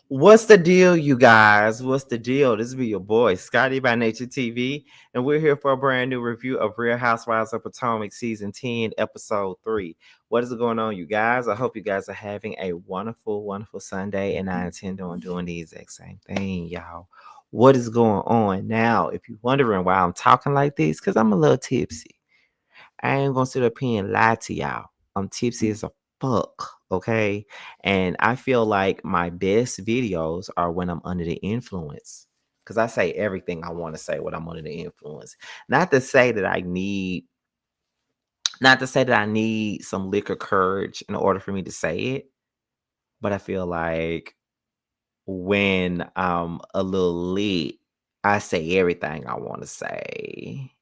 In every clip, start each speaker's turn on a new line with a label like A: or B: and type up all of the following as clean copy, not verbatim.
A: What's the deal, you guys? What's the deal? This be your boy, Scotty by Nature TV, and we're here for a brand new review of Real Housewives of Potomac Season 10, Episode 3. What is going on, you guys? I hope you guys are having a wonderful, wonderful Sunday, and I intend on doing the exact same thing, y'all. What is going on now? If you're wondering why I'm talking like this, because I'm a little tipsy. I ain't gonna sit up here and lie to y'all. I'm tipsy as a fuck, okay? And I feel like my best videos are when I'm under the influence. Because I say everything I want to say when I'm under the influence. Not to say that I need, not to say that I need some liquor courage in order for me to say it, but I feel like when I'm a little lit, I say everything I want to say.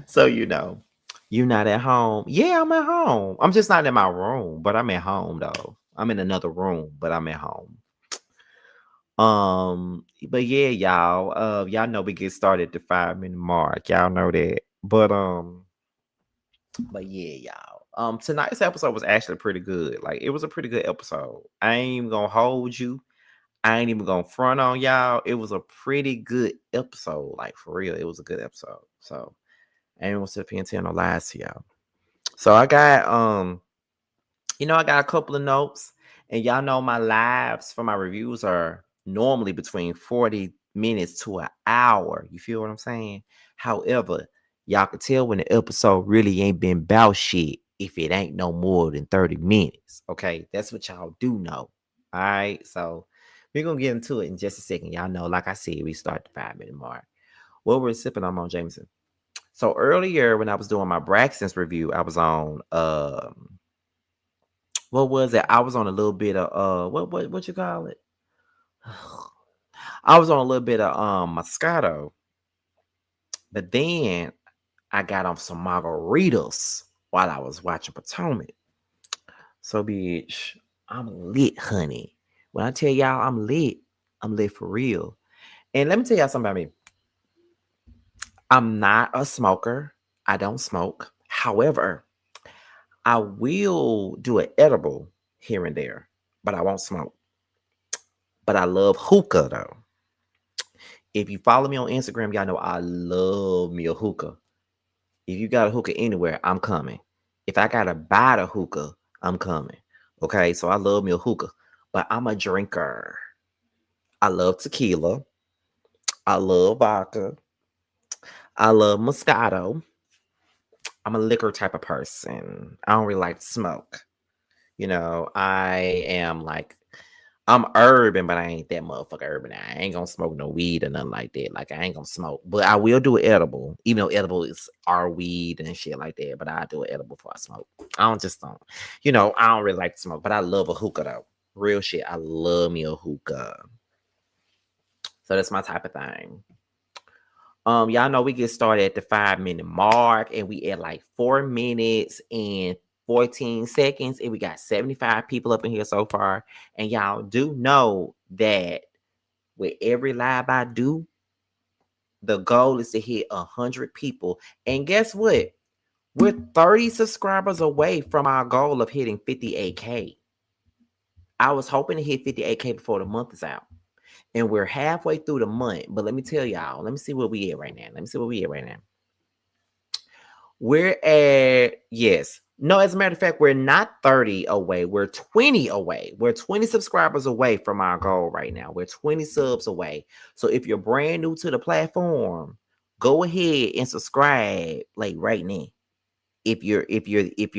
A: So you're not at home. Yeah, I'm at home. I'm just not in my room, but I'm at home though. I'm in another room, but I'm at home. But yeah, y'all. Y'all know we get started at the 5 minute mark. Y'all know that. But yeah, y'all. Tonight's episode was actually pretty good. Like it was a pretty good episode. I ain't even gonna hold you. I ain't even gonna front on y'all. It was a pretty good episode. Like for real, it was a good episode. So I ain't gonna sit up here and tell no lies to y'all. So I got I got a couple of notes, and y'all know my lives for my reviews are normally between 40 minutes to an hour. You feel what I'm saying? However, y'all can tell when the episode really ain't been about shit if it ain't no more than 30 minutes. Okay, that's what y'all do know. All right, so we're gonna get into it in just a second. Y'all know, like I said, we start the 5 minute mark. What we're sipping on Jameson. So earlier when I was doing my Braxton's review, I was on what was it? I was on a little bit of what you call it? I was on a little bit of Moscato, but then I got on some margaritas while I was watching Potomac. So bitch, I'm lit, honey. When I tell y'all I'm lit for real. And let me tell y'all something about me. I'm not a smoker. I don't smoke. However, I will do an edible here and there, but I won't smoke. But I love hookah though. If you follow me on Instagram, y'all know I love me a hookah. If you got a hookah anywhere, I'm coming. If I gotta buy the hookah, I'm coming. Okay, so I love me a hookah, but I'm a drinker. I love tequila. I love vodka. I love Moscato. I'm a liquor type of person. I don't really like to smoke. I am like I'm urban, but I ain't that motherfucker urban. I ain't gonna smoke no weed or nothing like that. Like I ain't gonna smoke, but I will do an edible, even though edible is our weed and shit like that. But I do an edible before I smoke. I don't really like to smoke, but I love a hookah though. Real shit. I love me a hookah. So that's my type of thing. Y'all know we get started at the 5 minute mark, and we at like 4 minutes and 14 seconds, and we got 75 people up in here so far. And y'all do know that with every live I do, the goal is to hit 100 people. And guess what? We're 30 subscribers away from our goal of hitting 58K. I was hoping to hit 58K before the month is out. And we're halfway through the month. But let me tell y'all, let me see where we at right now. We're at, yes. No, as a matter of fact, we're not 30 away. We're 20 away. We're 20 subscribers away from our goal right now. We're 20 subs away. So if you're brand new to the platform, go ahead and subscribe like right now. If you're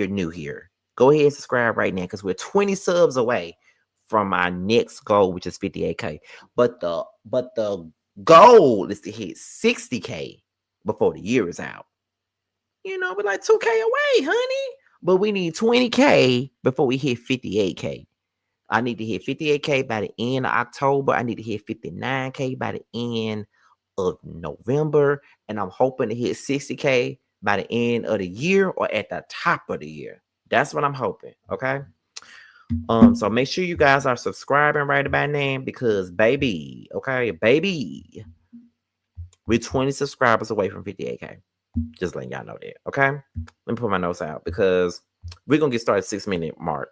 A: new here, go ahead and subscribe right now because we're 20 subs away from our next goal, which is 58K. But the goal is to hit 60K before the year is out. We're like 2K away, honey. But we need 20K before we hit 58K. I need to hit 58K by the end of October. I need to hit 59K by the end of November. And I'm hoping to hit 60K by the end of the year or at the top of the year. That's what I'm hoping. Okay. So make sure you guys are subscribing right about now because baby, okay, baby, we're 20 subscribers away from 58K. Just letting y'all know that. Okay. Let me put my notes out because We're gonna get started 6 minute mark.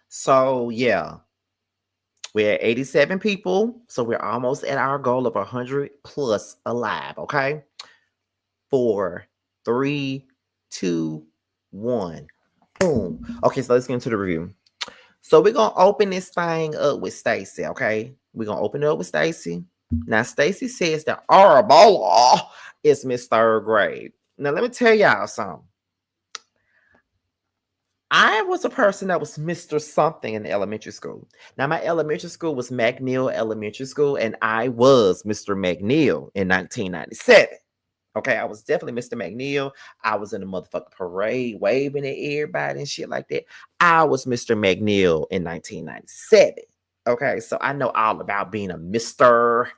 A: So yeah, we're at 87 people. So we're almost at our goal of 100 plus alive. Okay. 4, 3, 2, 1. Boom. Okay, so let's get into the review. So we're gonna open this thing up with Stacy, okay? We're gonna open it up with Stacy. Now, Stacy says that Arabella is Miss Third Grade. Now, let me tell y'all something. I was a person that was Mr. Something in elementary school. Now, my elementary school was McNeil Elementary School, and I was Mr. McNeil in 1997. Okay, I was definitely Mr. McNeil. I was in the motherfucking parade waving at everybody and shit like that. I was Mr. McNeil in 1997. Okay, so I know all about being a Mr.,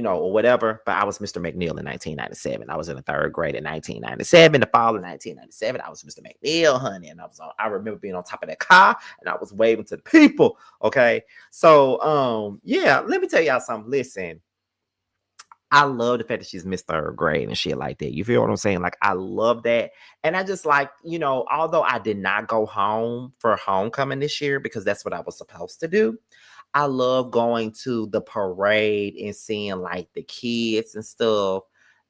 A: or whatever, but I was Mr. McNeil in 1997. I was in the third grade in 1997. The fall of 1997, I was Mr. McNeil, honey. And I remember being on top of that car and I was waving to the people. Okay, so, yeah, let me tell y'all something. Listen, I love the fact that she's Miss Third Grade and shit like that. You feel what I'm saying? Like, I love that. And I just like, although I did not go home for homecoming this year because that's what I was supposed to do, I love going to the parade and seeing like the kids and stuff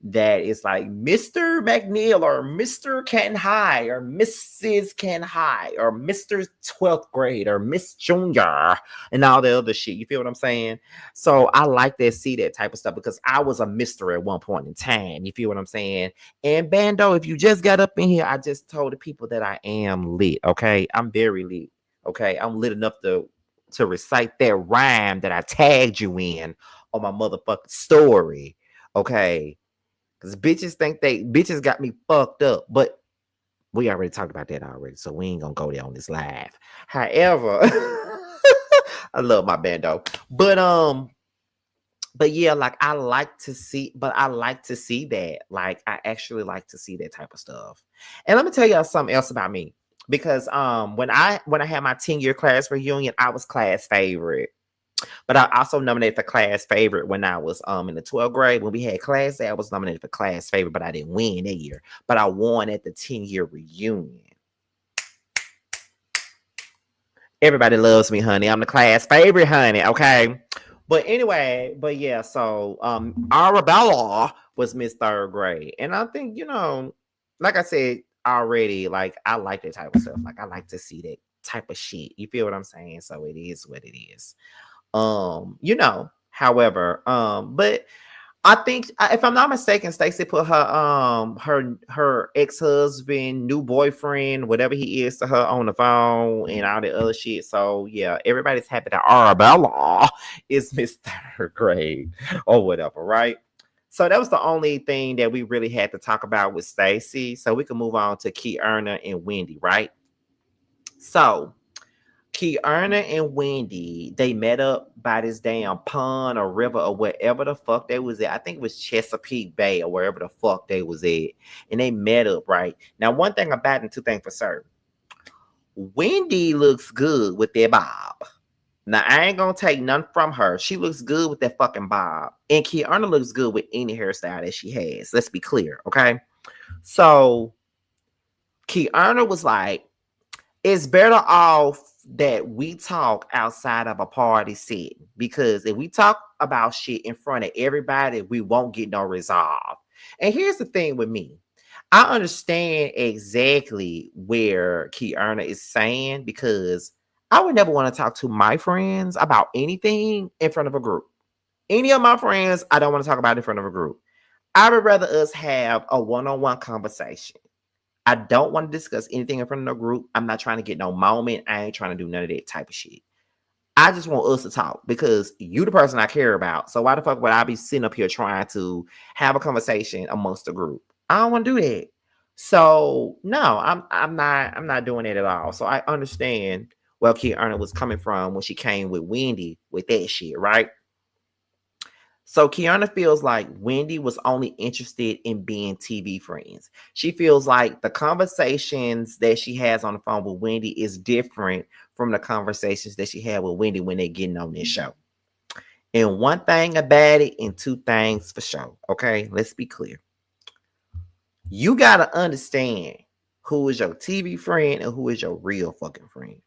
A: that is like Mr. McNeil or Mr. Canton High or Mrs. Canton High or Mr. 12th grade or Miss Junior and all the other shit. You feel what I'm saying? So I like to see that type of stuff because I was a mister at one point in time. You feel what I'm saying? And Bando, if you just got up in here, I just told the people that I am lit. Okay, I'm very lit. Okay, I'm lit enough to recite that rhyme that I tagged you in on my motherfucking story. Okay, because bitches got me fucked up, but we already talked about that already, so we ain't gonna go there on this live. However, I love my bando, but yeah, like I like to see that. Like I actually like to see that type of stuff. And let me tell y'all something else about me. Because when I had my 10-year class reunion, I was class favorite. But I also nominated for class favorite when I was in the 12th grade. When we had class day, I was nominated for class favorite, but I didn't win that year. But I won at the 10-year reunion. Everybody loves me, honey. I'm the class favorite, honey. Okay. But anyway, but yeah, so Arabella was Miss Third Grade. And I think, like I said already, like I like that type of stuff. Like I like to see that type of shit. You feel what I'm saying? So it is what it is. However, but I think if I'm not mistaken, Stacy put her ex-husband, new boyfriend, whatever he is to her on the phone and all the other shit. So yeah, everybody's happy that Arabella is Miss Third Grade or whatever, right? So that was the only thing that we really had to talk about with Stacy. So we can move on to Kiana and Wendy, right? So Kiana and Wendy, they met up by this damn pond or river or wherever the fuck they was at. I think it was Chesapeake Bay or wherever the fuck they was at. And they met up, right? Now, one thing about it and two things for certain. Wendy looks good with that bob. Now, I ain't gonna take none from her. She looks good with that fucking bob. And Kiana looks good with any hairstyle that she has. Let's be clear, okay? So, Kiana was like, it's better off that we talk outside of a party setting because if we talk about shit in front of everybody, we won't get no resolve. And here's the thing with me. I understand exactly where Kiana is saying because I would never want to talk to my friends about anything in front of a group. Any of my friends, I don't want to talk about in front of a group. I would rather us have a one-on-one conversation. I don't want to discuss anything in front of no group. I'm not trying to get no moment. I ain't trying to do none of that type of shit. I just want us to talk because you the person I care about. So why the fuck would I be sitting up here trying to have a conversation amongst the group? I don't want to do that. So no, I'm not doing it at all. So I understand where Kiana was coming from when she came with Wendy with that shit, right? So Kiana feels like Wendy was only interested in being TV friends. She feels like the conversations that she has on the phone with Wendy is different from the conversations that she had with Wendy when they're getting on this show. And one thing about it, and two things for sure. Okay, let's be clear. You gotta understand who is your TV friend and who is your real fucking friend.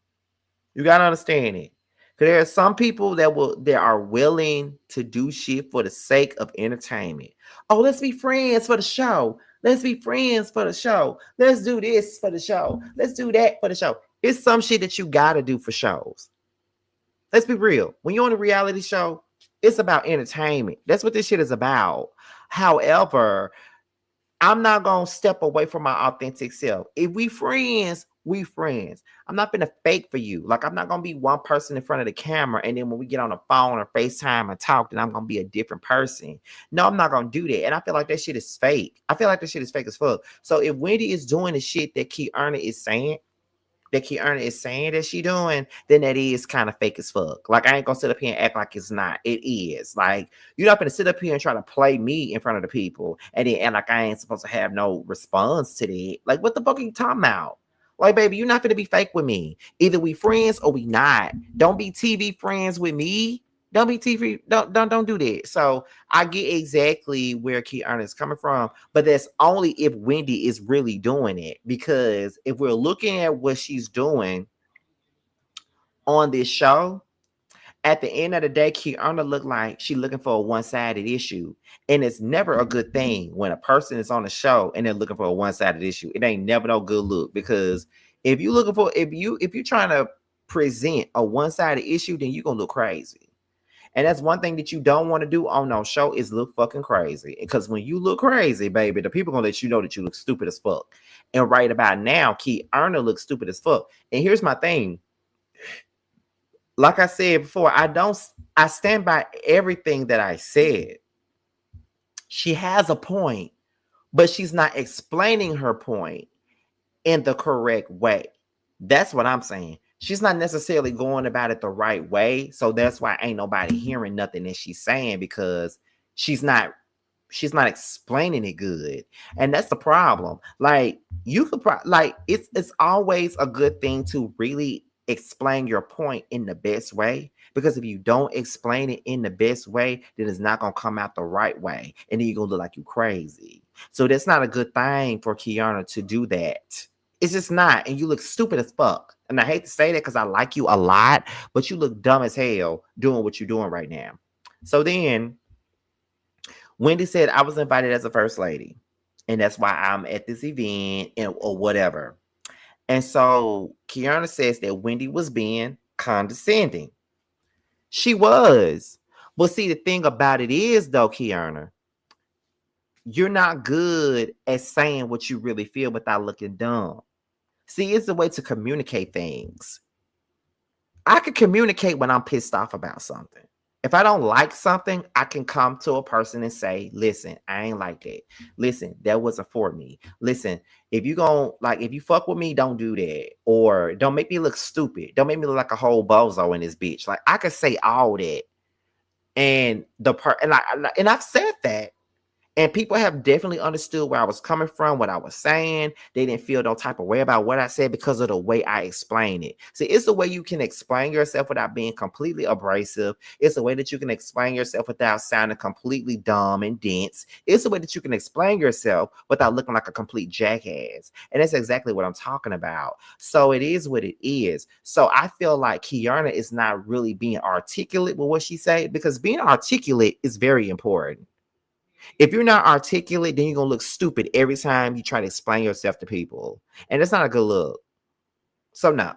A: You gotta understand it. Because there are some people that are willing to do shit for the sake of entertainment. Oh, let's be friends for the show. Let's be friends for the show. Let's do this for the show. Let's do that for the show. It's some shit that you gotta do for shows. Let's be real. When you're on a reality show, it's about entertainment. That's what this shit is about. However, I'm not gonna step away from my authentic self. If we friends, we friends. I'm not gonna fake for you. Like, I'm not gonna be one person in front of the camera, and then when we get on the phone or FaceTime and talk, then I'm gonna be a different person. No, I'm not gonna do that. And I feel like that shit is fake. I feel like that shit is fake as fuck. So if Wendy is doing the shit that Kiana is saying, that she doing, then that is kind of fake as fuck. Like, I ain't gonna sit up here and act like it's not. It is. Like, you're not gonna sit up here and try to play me in front of the people and then act like I ain't supposed to have no response to that. Like, what the fuck are you talking about? Like, baby, you're not gonna be fake with me. Either we friends or we not. Don't be TV friends with me. Don't be TV. Don't do that. So I get exactly where Kiana is coming from, but that's only if Wendy is really doing it. Because if we're looking at what she's doing on this show, at the end of the day, Kiana look like she's looking for a one-sided issue. And it's never a good thing when a person is on the show and they're looking for a one-sided issue. It ain't never no good look, because if you're trying to present a one-sided issue, then you're gonna look crazy. And that's one thing that you don't want to do on no show, is look fucking crazy. Because when you look crazy, baby, the people gonna let you know that you look stupid as fuck. And right about now, Kiana looks stupid as fuck. And here's my thing. Like I said before, I stand by everything that I said. She has a point, but she's not explaining her point in the correct way. That's what I'm saying. She's not necessarily going about it the right way. So that's why ain't nobody hearing nothing that she's saying, because she's not explaining it good. And that's the problem. Like, you could like, it's always a good thing to really explain your point in the best way, because if you don't explain it in the best way, then it's not gonna come out the right way, and then you're gonna look like you crazy. So that's not a good thing for Kiana to do that. It's just not. And you look stupid as fuck. And I hate to say that because I like you a lot, but you look dumb as hell doing what you're doing right now. So then Wendy said, I was invited as a first lady, and that's why I'm at this event or whatever. And so Kiana says that Wendy was being condescending. She was. But see, the thing about it is, though, Kiana, you're not good at saying what you really feel without looking dumb. See, it's a way to communicate things. I can communicate when I'm pissed off about something. If I don't like something, I can come to a person and say, listen, I ain't like that. Listen, that wasn't for me. Listen, if you fuck with me, don't do that. Or don't make me look stupid. Don't make me look like a whole bozo in this bitch. Like, I could say all that. And I've said that. And people have definitely understood where I was coming from, what I was saying. They didn't feel no type of way about what I said because of the way I explain it. See, it's the way you can explain yourself without being completely abrasive. It's the way that you can explain yourself without sounding completely dumb and dense. It's the way that you can explain yourself without looking like a complete jackass. And that's exactly what I'm talking about. So it is what it is. So I feel like Kiana is not really being articulate with what she said, because being articulate is very important. If you're not articulate, then you're gonna look stupid every time you try to explain yourself to people. And that's not a good look. So no.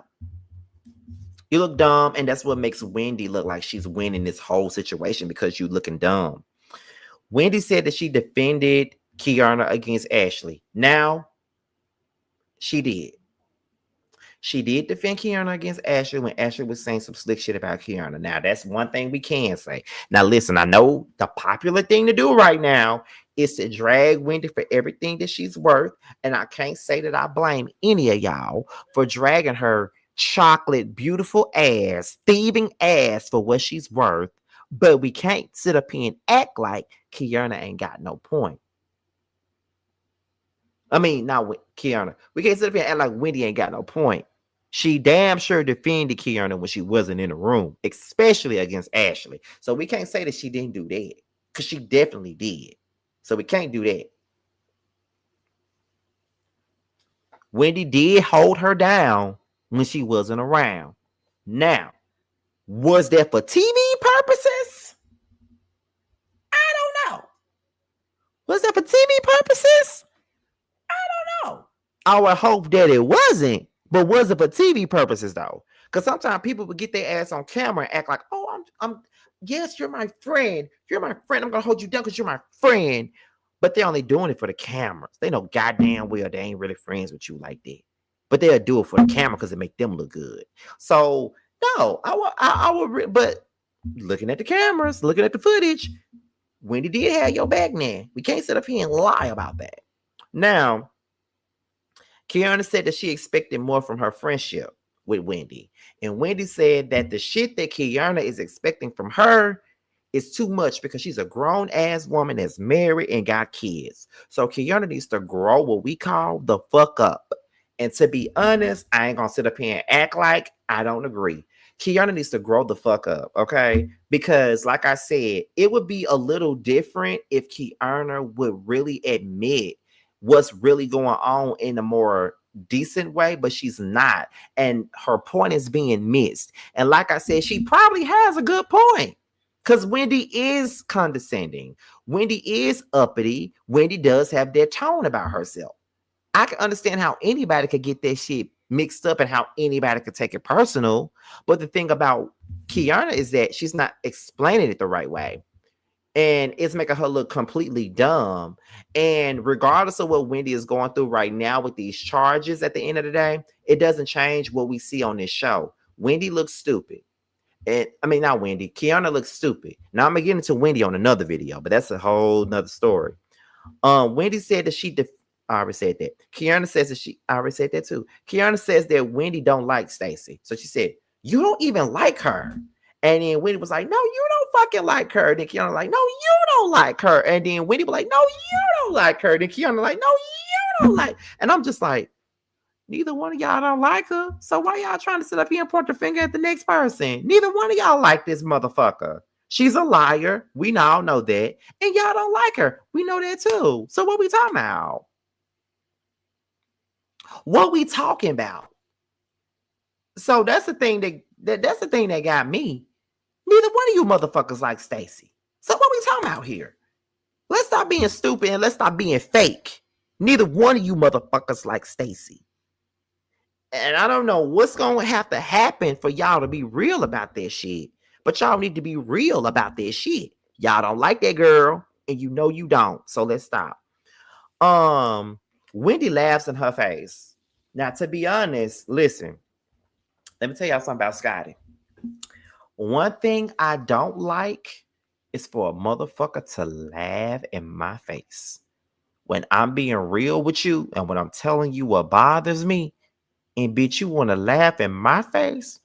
A: You look dumb, and that's what makes Wendy look like she's winning this whole situation, because you looking dumb. Wendy said that she defended Kiana against Ashley. Now, she did. She did defend Kiana against Ashley when Ashley was saying some slick shit about Kiana. Now, that's one thing we can say. Now, listen, I know the popular thing to do right now is to drag Wendy for everything that she's worth. And I can't say that I blame any of y'all for dragging her chocolate, beautiful ass, thieving ass for what she's worth. But we can't sit up here and act like Kiana ain't got no point. I mean, not with Kiana. We can't sit up here and act like Wendy ain't got no point. She damn sure defended Kiana when she wasn't in the room, especially against Ashley. So we can't say that she didn't do that, because she definitely did. So we can't do that. Wendy did hold her down when she wasn't around. Now, was that for TV purposes? I don't know. Was that for TV purposes? I don't know. I would hope that it wasn't, but was it for TV purposes though? Because sometimes people would get their ass on camera and act like, "Oh, yes, you're my friend. You're my friend. I'm gonna hold you down because you're my friend." But they're only doing it for the cameras. They know goddamn well they ain't really friends with you like that. But they'll do it for the camera because it make them look good. So no, but looking at the cameras, looking at the footage, Wendy did have your back now. We can't sit up here and lie about that. Now, Kiana said that she expected more from her friendship with Wendy. And Wendy said that the shit that Kiana is expecting from her is too much because she's a grown ass woman that's married and got kids. So Kiana needs to grow what we call the fuck up. And to be honest, I ain't gonna sit up here and act like I don't agree. Kiana needs to grow the fuck up, okay? Because, like I said, it would be a little different if Kiana would really admit what's really going on in a more decent way, but she's not. And her point is being missed. And like I said, she probably has a good point. Because Wendy is condescending. Wendy is uppity. Wendy does have that tone about herself. I can understand how anybody could get that shit mixed up and how anybody could take it personal. But the thing about Kiana is that she's not explaining it the right way. And it's making her look completely dumb. And regardless of what Wendy is going through right now with these charges at the end of the day, it doesn't change what we see on this show. Wendy looks stupid. And I mean, not Wendy. Kiana looks stupid. Now I'm gonna get into Wendy on another video, but that's a whole nother story. Wendy said that I already said that. Kiana says that I already said that too. Kiana says that Wendy don't like Stacy. So she said, "You don't even like her." And then Wendy was like, "No, you don't fucking like her." And then Kiana like, "No, you don't like her." And then Wendy was like, "No, you don't like her." And then Kiana like, "No, you don't like." And I'm just like, neither one of y'all don't like her. So why y'all trying to sit up here and point the finger at the next person? Neither one of y'all like this motherfucker. She's a liar. We all know that. And y'all don't like her. We know that too. So what we talking about? What we talking about? So that's the thing that's the thing that got me. Neither one of you motherfuckers like Stacy. So what we talking about here? Let's stop being stupid and let's stop being fake. Neither one of you motherfuckers like Stacy. And I don't know what's going to have to happen for y'all to be real about this shit. But y'all need to be real about this shit. Y'all don't like that girl, and you know you don't. So let's stop. Wendy laughs in her face. Now, to be honest, listen. Let me tell y'all something about Scotty. One thing I don't like is for a motherfucker to laugh in my face. When I'm being real with you and when I'm telling you what bothers me, and bitch, you want to laugh in my face?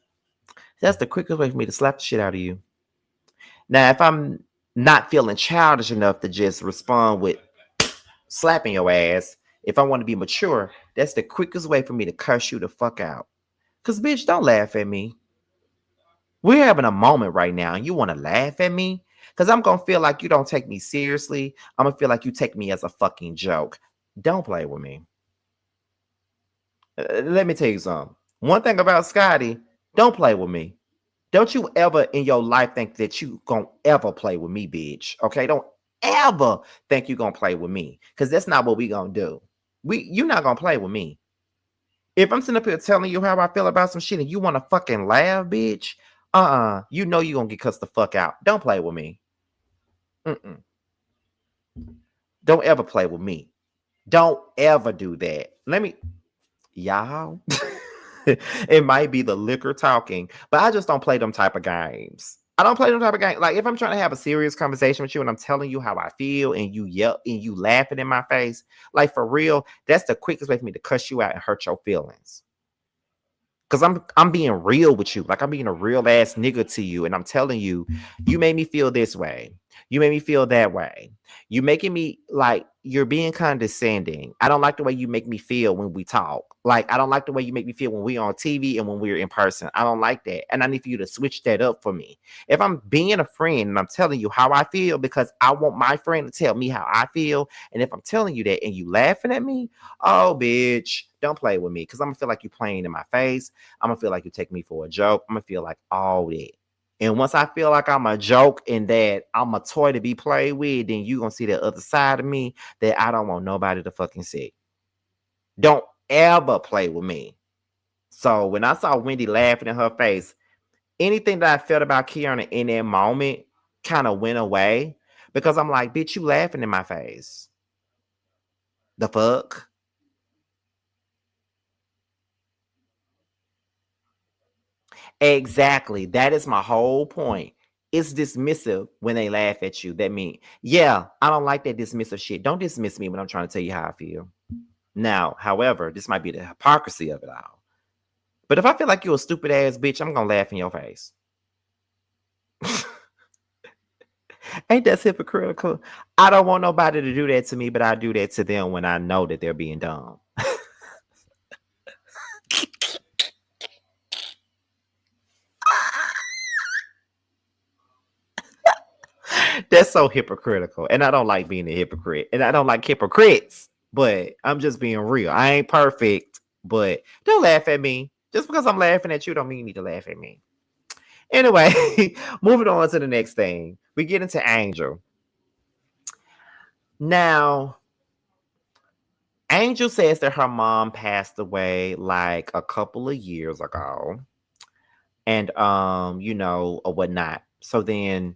A: That's the quickest way for me to slap the shit out of you. Now, if I'm not feeling childish enough to just respond with slapping your ass, if I want to be mature, that's the quickest way for me to curse you the fuck out. Because, bitch, don't laugh at me. We're having a moment right now, and you want to laugh at me? Because I'm going to feel like you don't take me seriously. I'm going to feel like you take me as a fucking joke. Don't play with me. Let me tell you something. One thing about Scotty, don't play with me. Don't you ever in your life think that you gonna ever play with me, bitch. Okay? Don't ever think you gonna play with me. Because that's not what we gonna do. You're not gonna play with me. If I'm sitting up here telling you how I feel about some shit and you wanna fucking laugh, bitch, you know you gonna get cussed the fuck out. Don't play with me. Don't ever play with me. Don't ever do that. Y'all, it might be the liquor talking, but I just don't play them type of games. I don't play them type of games. Like if I'm trying to have a serious conversation with you and I'm telling you how I feel and you yell and you laughing in my face, like for real, that's the quickest way for me to cuss you out and hurt your feelings. Cause I'm being real with you. Like I'm being a real ass nigga to you. And I'm telling you, you made me feel this way. You made me feel that way. You making me like, you're being condescending. I don't like the way you make me feel when we talk. Like, I don't like the way you make me feel when we're on TV and when we're in person. I don't like that. And I need for you to switch that up for me. If I'm being a friend and I'm telling you how I feel because I want my friend to tell me how I feel, and if I'm telling you that and you laughing at me, oh, bitch, don't play with me because I'm going to feel like you're playing in my face. I'm going to feel like you take me for a joke. I'm going to feel like all that. And once I feel like I'm a joke and that I'm a toy to be played with, then you're going to see the other side of me that I don't want nobody to fucking see. Don't ever play with me. So when I saw Wendy laughing in her face, anything that I felt about Kiana in that moment kind of went away because I'm like, bitch, you laughing in my face. The fuck? Exactly. That is my whole point. It's dismissive when they laugh at you. That means, yeah, I don't like that dismissive shit. Don't dismiss me when I'm trying to tell you how I feel. Now, however, this might be the hypocrisy of it all. But if I feel like you're a stupid ass bitch, I'm gonna laugh in your face. Ain't that hypocritical? I don't want nobody to do that to me, but I do that to them when I know that they're being dumb. That's so hypocritical. And I don't like being a hypocrite. And I don't like hypocrites. But I'm just being real. I ain't perfect. But don't laugh at me. Just because I'm laughing at you don't mean you need to laugh at me. Anyway, moving on to the next thing. We get into Angel. Now, Angel says that her mom passed away like a couple of years ago. And or whatnot. So then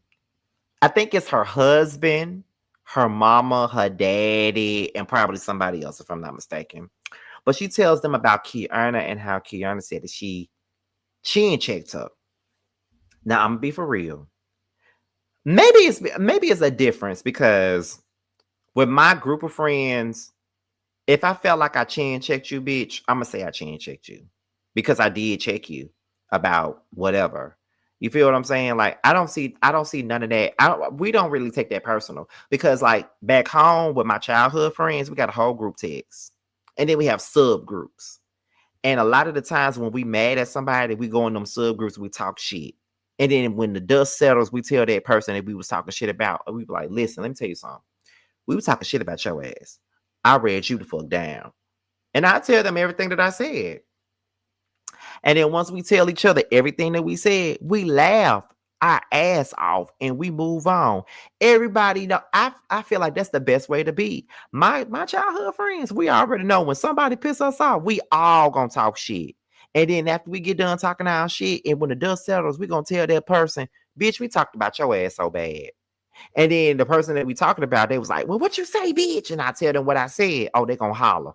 A: I think it's her husband, her mama, her daddy, and probably somebody else, if I'm not mistaken. But she tells them about Kiana and how Kiana said that she ain't checked her. Now I'm gonna be for real. Maybe it's a difference because with my group of friends, if I felt like I chin checked you, bitch, I'm gonna say I chin checked you because I did check you about whatever. You feel what I'm saying? Like I don't see none of that. We don't really take that personal because like back home with my childhood friends, we got a whole group text, and then we have subgroups. And a lot of the times when we mad at somebody, we go in them subgroups, we talk shit. And then when the dust settles, we tell that person that we was talking shit about, and we be like, listen, let me tell you something. We were talking shit about your ass. I read you the fuck down. And I tell them everything that I said. And then once we tell each other everything that we said, we laugh our ass off and we move on. Everybody know I feel like that's the best way to be. My childhood friends, we already know when somebody piss us off, we all gonna talk shit. And then after we get done talking our shit, and when the dust settles, we gonna tell that person, bitch, we talked about your ass so bad. And then the person that we talking about, they was like, well, what you say, bitch? And I tell them what I said. Oh, they gonna holler.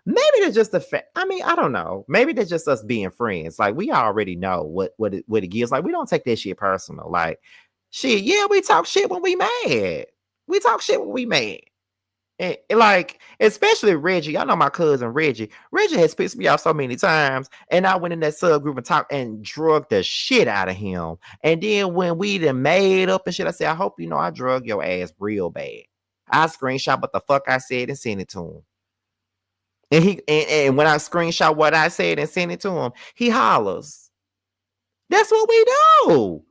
A: Maybe they're just I mean, I don't know. Maybe they're just us being friends. Like we already know what it gives. Like we don't take that shit personal. Like shit, yeah, we talk shit when we mad. We talk shit when we mad. And like, especially Reggie. Y'all know my cousin Reggie. Reggie has pissed me off so many times. And I went in that subgroup and talked and drug the shit out of him. And then when we done made up and shit, I said, I hope you know I drug your ass real bad. I screenshot what the fuck I said and sent it to him. And and when I screenshot what I said and send it to him, he hollers. That's what we do.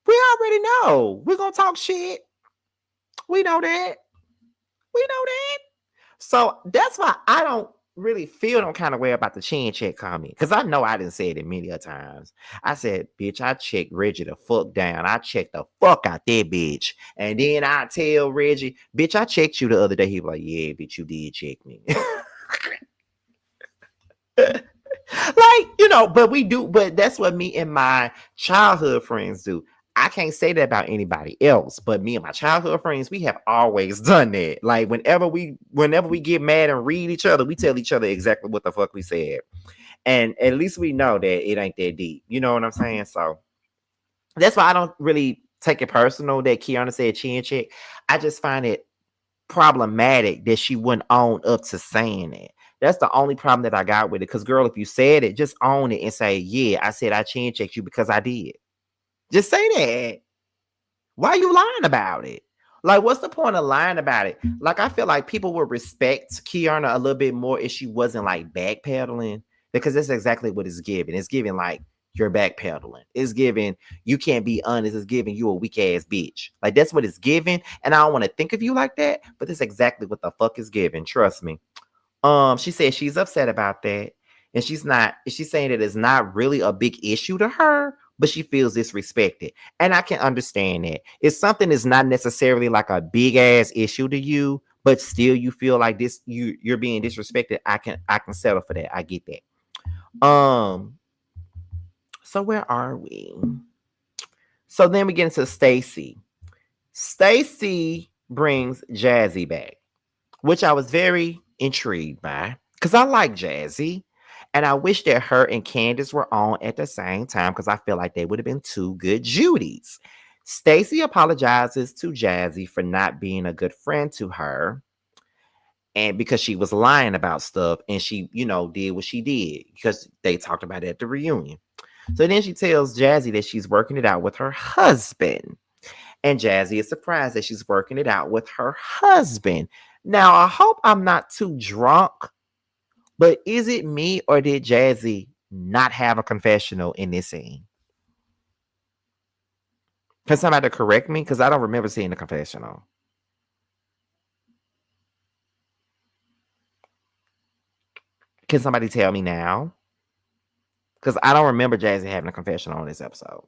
A: We already know. We're gonna talk shit. We know that. We know that. So that's why I don't really feel no kind of way about the chin check comment. Because I know I didn't say it many a times. I said, bitch, I checked Reggie the fuck down. I checked the fuck out that bitch. And then I tell Reggie, bitch, I checked you the other day. He was like, yeah, bitch, you did check me. Like, but that's what me and my childhood friends do. I can't say that about anybody else, but me and my childhood friends, we have always done that. Like whenever we get mad and read each other, we tell each other exactly what the fuck we said. And at least we know that it ain't that deep. You know what I'm saying? So that's why I don't really take it personal that Kiana said chin check. I just find it problematic that she wouldn't own up to saying it. That's the only problem that I got with it. Because, girl, if you said it, just own it and say, yeah, I said I chin checked you because I did. Just say that. Why are you lying about it? Like, what's the point of lying about it? Like, I feel like people would respect Kiana a little bit more if she wasn't like backpedaling, because that's exactly what it's giving. It's giving like you're backpedaling. It's giving you can't be honest. It's giving you a weak ass bitch. Like, that's what it's giving. And I don't want to think of you like that, but that's exactly what the fuck is giving. Trust me. She said she's upset about that. And she's saying that it's not really a big issue to her, but she feels disrespected. And I can understand that. If something is not necessarily like a big ass issue to you, but still you feel like you're being disrespected, I can settle for that. I get that. So where are we? So then we get into Stacy. Stacy brings Jazzy back, which I was very intrigued by because I like Jazzy. And I wish that her and Candace were on at the same time because I feel like they would have been two good Judys. Stacy apologizes to Jazzy for not being a good friend to her and because she was lying about stuff and she, did what she did because they talked about it at the reunion. So then she tells Jazzy that she's working it out with her husband. And Jazzy is surprised that she's working it out with her husband. Now, I hope I'm not too drunk, but is it me or did Jazzy not have a confessional in this scene? Can somebody correct me? Because I don't remember seeing the confessional. Can somebody tell me now? Because I don't remember Jazzy having a confessional on this episode.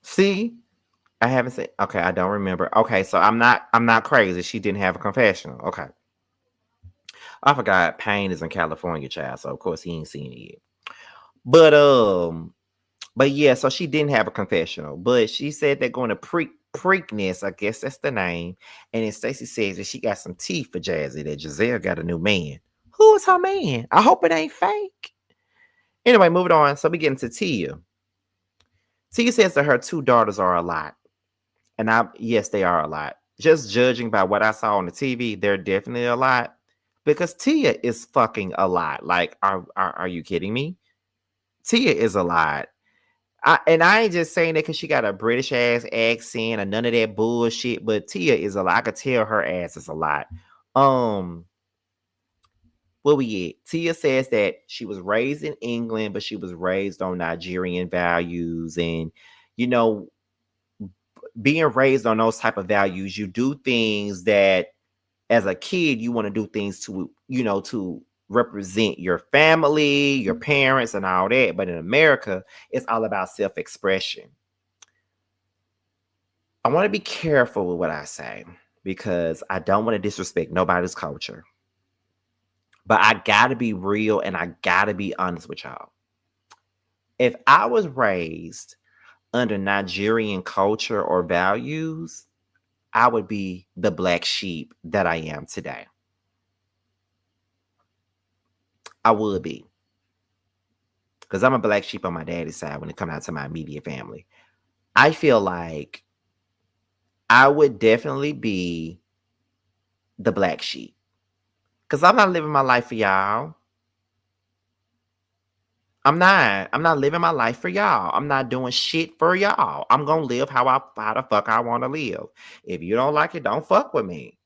A: See, I haven't seen. Okay, I don't remember. Okay, so I'm not crazy. She didn't have a confessional. Okay, I forgot. Payne is in California, child. So of course he ain't seen it yet. But yeah. So she didn't have a confessional, but she said they're going to Preakness. I guess that's the name. And then Stacy says that she got some tea for Jazzy. That Giselle got a new man. Who is her man? I hope it ain't fake. Anyway, moving on. So we get into Tia. Tia says that her two daughters are a lot. And yes, they are a lot. Just judging by what I saw on the TV, they're definitely a lot. Because Tia is fucking a lot. Like, are you kidding me? Tia is a lot. I ain't just saying that because she got a British ass accent or none of that bullshit. But Tia is a lot. I could tell her ass is a lot. Um, where we at? Tia says that she was raised in England, but she was raised on Nigerian values, and you know, being raised on those type of values, you do things that as a kid you want to do things to represent your family, your parents, and all that. But in America, it's all about self-expression. I want to be careful with what I say because I don't want to disrespect nobody's culture. But I gotta be real and I gotta be honest with y'all. If I was raised under Nigerian culture or values, I would be the black sheep that I am today. I would be. Because I'm a black sheep on my daddy's side when it comes out to my immediate family. I feel like I would definitely be the black sheep. Because I'm not living my life for y'all. I'm not. I'm not living my life for y'all. I'm not doing shit for y'all. I'm gonna live how the fuck I want to live. If you don't like it, don't fuck with me.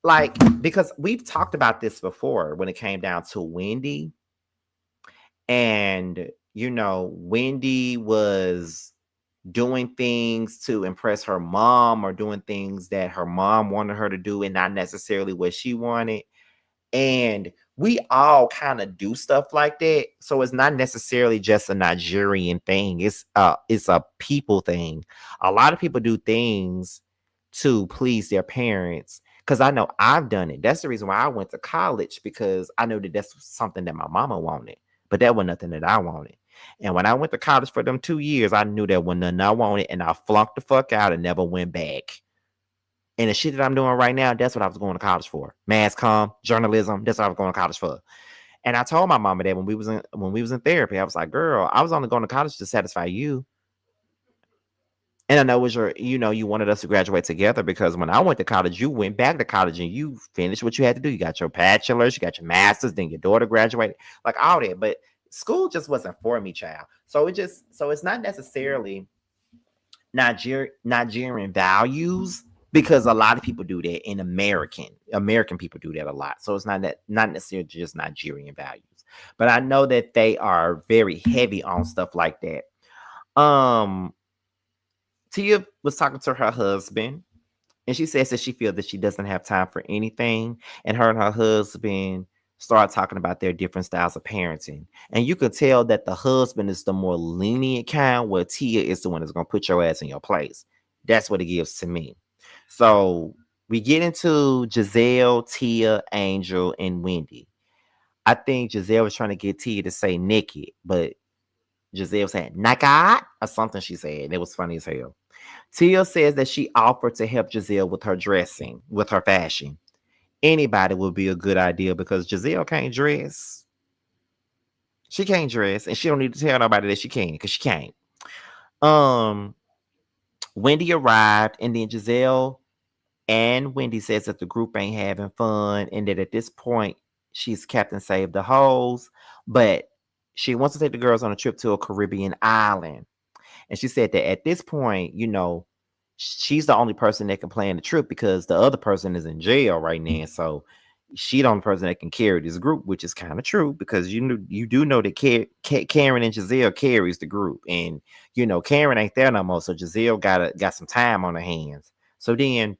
A: Like, because we've talked about this before when it came down to Wendy. And, Wendy was doing things to impress her mom or doing things that her mom wanted her to do and not necessarily what she wanted. And we all kind of do stuff like that. So it's not necessarily just a Nigerian thing. It's a people thing. A lot of people do things to please their parents. Because I know I've done it. That's the reason why I went to college, because I knew that that's something that my mama wanted. But that was nothing that I wanted. And when I went to college for them 2 years, I knew that was nothing I wanted. And I flunked the fuck out and never went back. And the shit that I'm doing right now, that's what I was going to college for. Mass comm, journalism, that's what I was going to college for. And I told my mama that when we was in therapy, I was like, girl, I was only going to college to satisfy you. And I know it was you wanted us to graduate together because when I went to college, you went back to college and you finished what you had to do. You got your bachelor's, you got your master's, then your daughter graduated, like all that. But school just wasn't for me, child. So it's not necessarily Nigerian values because a lot of people do that in American people do that a lot. So it's not necessarily just Nigerian values, but I know that they are very heavy on stuff like that. Um, Tia was talking to her husband, and she says that she feels that she doesn't have time for anything. And her husband start talking about their different styles of parenting. And you could tell that the husband is the more lenient kind, where Tia is the one that's gonna put your ass in your place. That's what it gives to me. So we get into Giselle, Tia, Angel, and Wendy. I think Giselle was trying to get Tia to say Nikki, but Giselle said Naka or something she said. It was funny as hell. Tia says that she offered to help Giselle with her dressing, with her fashion. Anybody would be a good idea because Giselle can't dress. She can't dress, and she don't need to tell nobody that she can because she can't. Um, Wendy arrived, and then Giselle and Wendy says that the group ain't having fun, and that at this point she's Captain Save the Hoes, but she wants to take the girls on a trip to a Caribbean island. And she said that at this point, she's the only person that can plan the trip because the other person is in jail right now. So she the only person that can carry this group, which is kind of true because you do know that Karen and Giselle carries the group, and Karen ain't there no more, so Giselle got some time on her hands. So then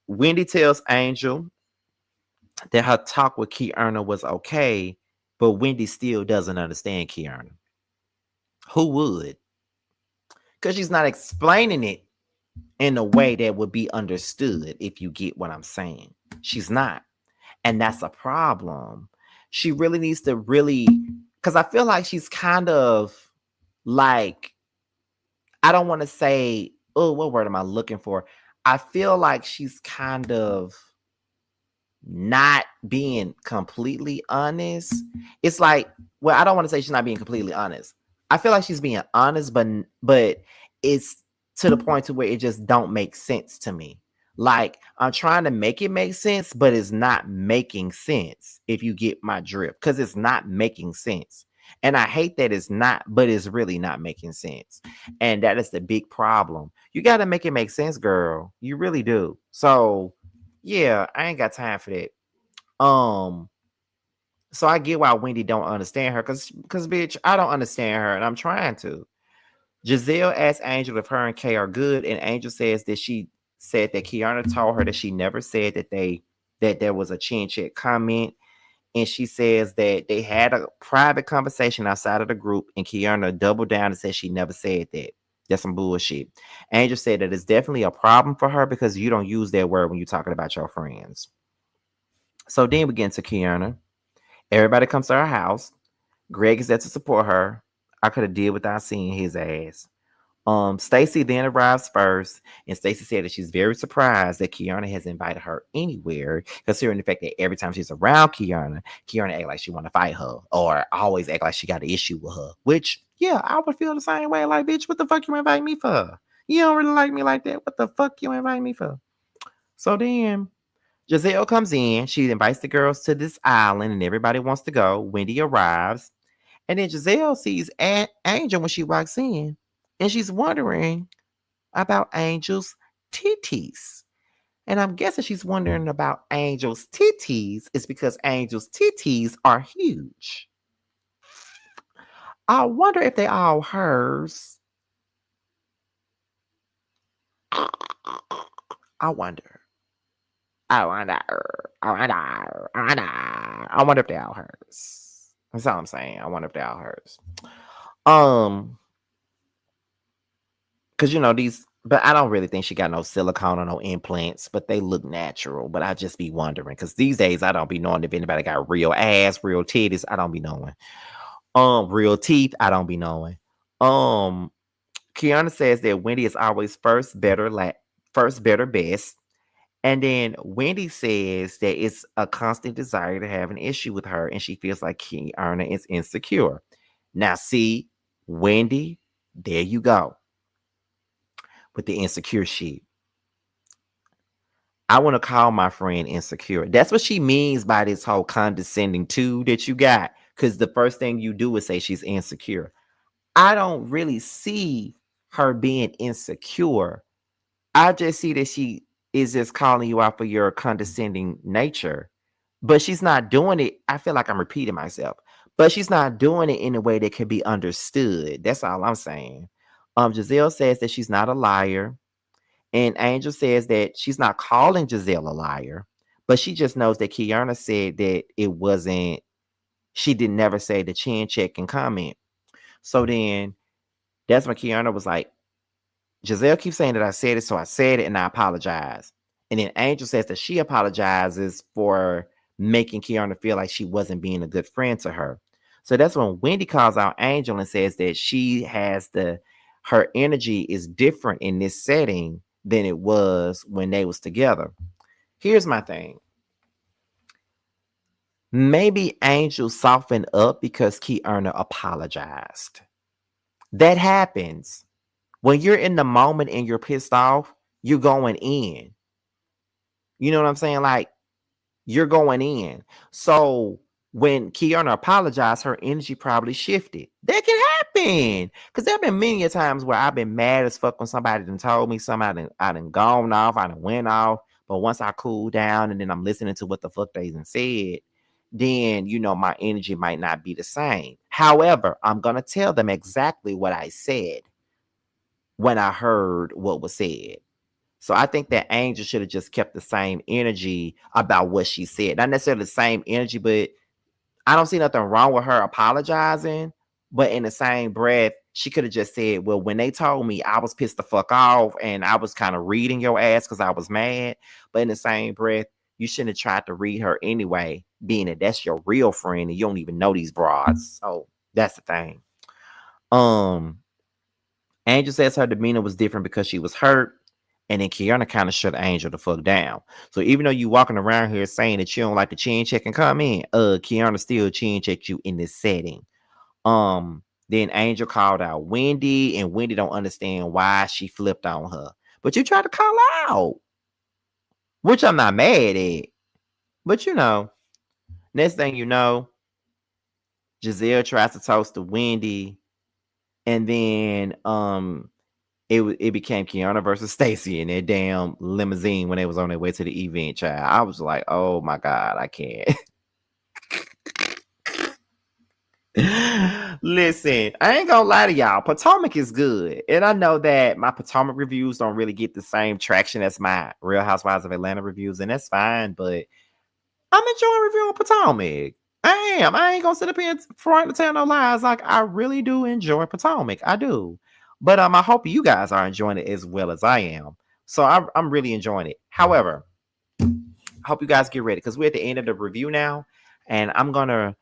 A: Wendy tells Angel that her talk with Kiana was okay, but Wendy still doesn't understand Kiana. Who would? Because she's not explaining it in a way that would be understood, if you get what I'm saying. She's not. And that's a problem. She really needs to because I feel like she's kind of like, I don't want to say, oh, what word am I looking for? I feel like she's kind of not being completely honest. It's like, well, I don't want to say she's not being completely honest. I feel like she's being honest, but it's to the point to where it just don't make sense to me. Like, I'm trying to make it make sense, but it's not making sense, if you get my drift, because it's not making sense. And I hate that it's not, but it's really not making sense. And that is the big problem. You got to make it make sense, girl. You really do. So yeah, I ain't got time for that. Um, so I get why Wendy don't understand her, cause bitch, I don't understand her, and I'm trying to. Giselle asks Angel if her and Kay are good, and Angel says that she said that Kiana told her that she never said that there was a chin check comment, and she says that they had a private conversation outside of the group, and Kiana doubled down and said she never said that. That's some bullshit. Angel said that it's definitely a problem for her because you don't use that word when you're talking about your friends. So then we get into Kiana. Everybody comes to her house. Greg is there to support her. I could have did without seeing his ass. Stacy then arrives first, and Stacy said that she's very surprised that Kiana has invited her anywhere, considering the fact that every time she's around Kiana act like she want to fight her, or always act like she got an issue with her. Which, yeah, I would feel the same way. Like, bitch, what the fuck you invite me for? You don't really like me like that. What the fuck you invite me for? So then Giselle comes in. She invites the girls to this island, and everybody wants to go. Wendy arrives. And then Giselle sees Angel when she walks in, and she's wondering about Angel's titties. And I'm guessing she's wondering about Angel's titties is because Angel's titties are huge. I wonder if they all hers. I wonder. I wonder. I wonder. I wonder. I wonder if they all hers. That's all I'm saying. I wonder if they all hers. Um, because these, but I don't really think she got no silicone or no implants, but they look natural. But I just be wondering because these days I don't be knowing if anybody got real ass, real titties. I don't be knowing. Real teeth. I don't be knowing. Kiana says that Wendy is always first, better, first, better, best. And then Wendy says that it's a constant desire to have an issue with her, and she feels like Kiana is insecure. Now, see, Wendy, there you go with the insecure shit. I want to call my friend insecure. That's what she means by this whole condescending too that you got. Because the first thing you do is say she's insecure. I don't really see her being insecure. I just see that she is just calling you out for your condescending nature. But she's not doing it. I feel like I'm repeating myself. But she's not doing it in a way that can be understood. That's all I'm saying. Giselle says that she's not a liar. And Angel says that she's not calling Giselle a liar, but she just knows that Kiana said that it wasn't, she did never say the chin check and comment. So then that's when Kiana was like, Giselle keeps saying that I said it, so I said it and I apologize. And then Angel says that she apologizes for making Kiana feel like she wasn't being a good friend to her. So that's when Wendy calls out Angel and says that she has her energy is different in this setting than it was when they was together. Here's my thing. Maybe Angel softened up because Kiana apologized. That happens. When you're in the moment and you're pissed off, you're going in. You know what I'm saying? Like, you're going in. So when Kiana apologized, her energy probably shifted. That can happen. Because there have been many times where I've been mad as fuck when somebody done told me something, I done gone off, I done went off. But once I cool down and then I'm listening to what the fuck they done said, then, my energy might not be the same. However, I'm going to tell them exactly what I said when I heard what was said. So I think that Angel should have just kept the same energy about what she said. Not necessarily the same energy, but I don't see nothing wrong with her apologizing. But in the same breath, she could have just said, well, when they told me, I was pissed the fuck off and I was kind of reading your ass because I was mad. But in the same breath, you shouldn't have tried to read her anyway, being that that's your real friend and you don't even know these broads. So that's the thing. Angel says her demeanor was different because she was hurt. And then Kiana kind of shut Angel the fuck down. So even though you walking around here saying that you don't like the chin check and comment, Kiana still chin checked you in this setting. Then Angel called out Wendy, and Wendy don't understand why she flipped on her. But you try to call her out, which I'm not mad at. But next thing you know, Giselle tries to toast to Wendy, and then it became Kiana versus Stacy in that damn limousine when they was on their way to the event, child. I was like, oh my God, I can't. Listen, I ain't gonna lie to y'all. Potomac is good. And I know that my Potomac reviews don't really get the same traction as my Real Housewives of Atlanta reviews, and that's fine, but I'm enjoying reviewing Potomac. I am. I ain't gonna sit up here and front and tell no lies. Like, I really do enjoy Potomac. I do. But I hope you guys are enjoying it as well as I am. So I'm really enjoying it. However, I hope you guys get ready because we're at the end of the review now, and I'm gonna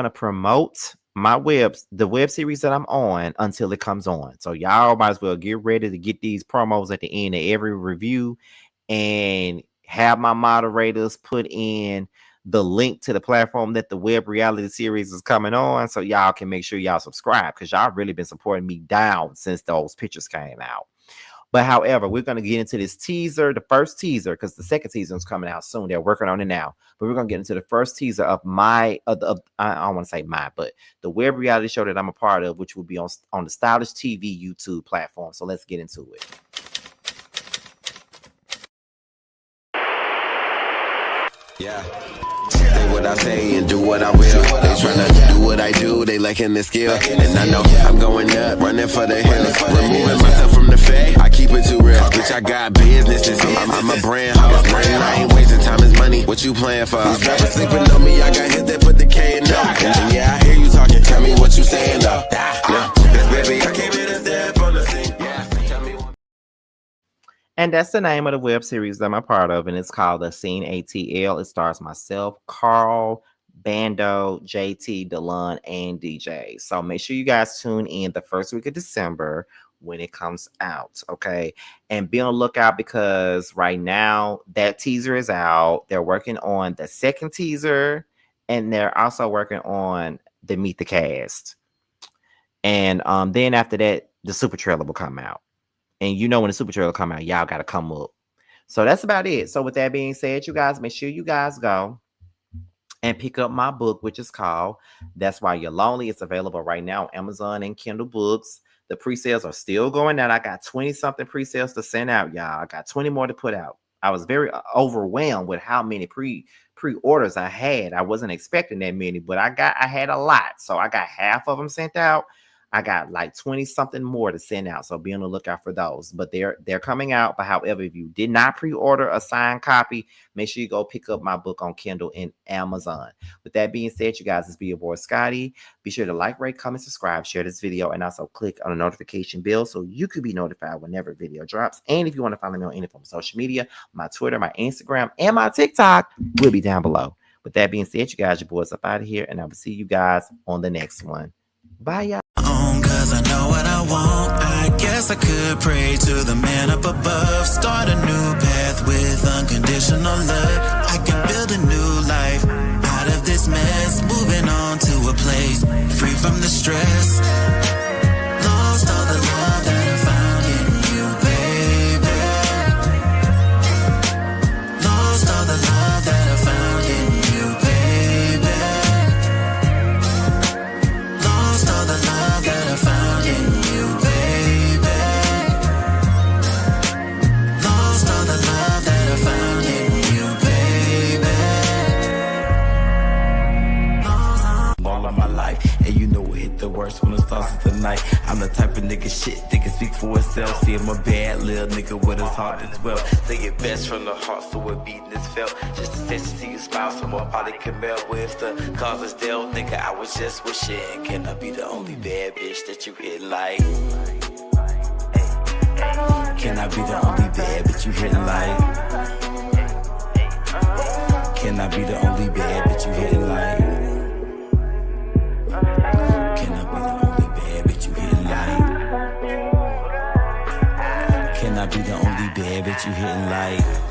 A: promote the web series that I'm on until it comes on. So y'all might as well get ready to get these promos at the end of every review, and have my moderators put in the link to the platform that the web reality series is coming on, so y'all can make sure y'all subscribe because y'all really been supporting me down since those pictures came out. But however, we're going to get into this teaser, the first teaser, because the second season is coming out soon. They're working on it now. But we're going to get into the first teaser of I don't want to say but the web reality show that I'm a part of, which will be on the Stylish TV YouTube platform. So let's get into it.
B: Yeah. Say what I say and do what I will. They tryna do what I do, they lacking the skill. And I know I'm going up, running for the hills. Removing myself from the fade, I keep it too real. Bitch, I got businesses, I'm a brand house. I ain't wasting time is money, what you playing for? These rappers sleeping on me, I got hits that put the K in them. And yeah, I hear you talking, tell me what you saying though. Yeah, baby, I came in a step on the scene.
A: And that's the name of the web series that I'm a part of, and it's called The Scene ATL. It stars myself, Carl, Bando, JT, Delon, and DJ. So make sure you guys tune in the first week of December when it comes out. Okay. And be on the lookout because right now that teaser is out. They're working on the second teaser and they're also working on the Meet the Cast. And then after that, the super trailer will come out. And you know when the super trailer come out, y'all gotta come up. So that's about it. So with that being said, you guys make sure you guys go and pick up my book, which is called That's Why You're Lonely. It's available right now on Amazon and Kindle Books. The pre-sales are still going out. I got 20 something pre-sales to send out, y'all. I got 20 more to put out. I was very overwhelmed with how many pre-orders I had. I wasn't expecting that many, but I had a lot. So I got half of them sent out. I got like 20 something more to send out. So be on the lookout for those. But they're coming out. But however, if you did not pre-order a signed copy, make sure you go pick up my book on Kindle and Amazon. With that being said, you guys, it's be your boy Scotty. Be sure to like, rate, comment, subscribe, share this video, and also click on the notification bell so you could be notified whenever video drops. And if you want to follow me on any form of social media, my Twitter, my Instagram, and my TikTok will be down below. With that being said, you guys, your boys up out of here, and I will see you guys on the next one. Bye, y'all.
B: Cause I know what I want. I guess I could pray to the man up above. Start a new path with unconditional love. I can build a new life out of this mess. Moving on to a place free from the stress. Lost all the love that I found in you, baby. Lost all the love that I found in you, baby. Lost all the love that I found in you, baby. Lost all the love that I found in you, baby. All of my life, and you know it hit the worst when it starts with the night. I'm the type of nigga shit that can speak for itself. See, I'm a bad little nigga with his heart as well. Say it best from the heart, so it beating is felt. Just a sense to see you smile, so more body can melt. With the cause is dealt, nigga, I was just wishing. Can I be the only bad bitch that you hit like? Can I be the only bad bitch you hit like? Can I be the only bad bitch you hit like? Can I be the only bad bitch you hit like? Can I be the only bad bitch you hitting like?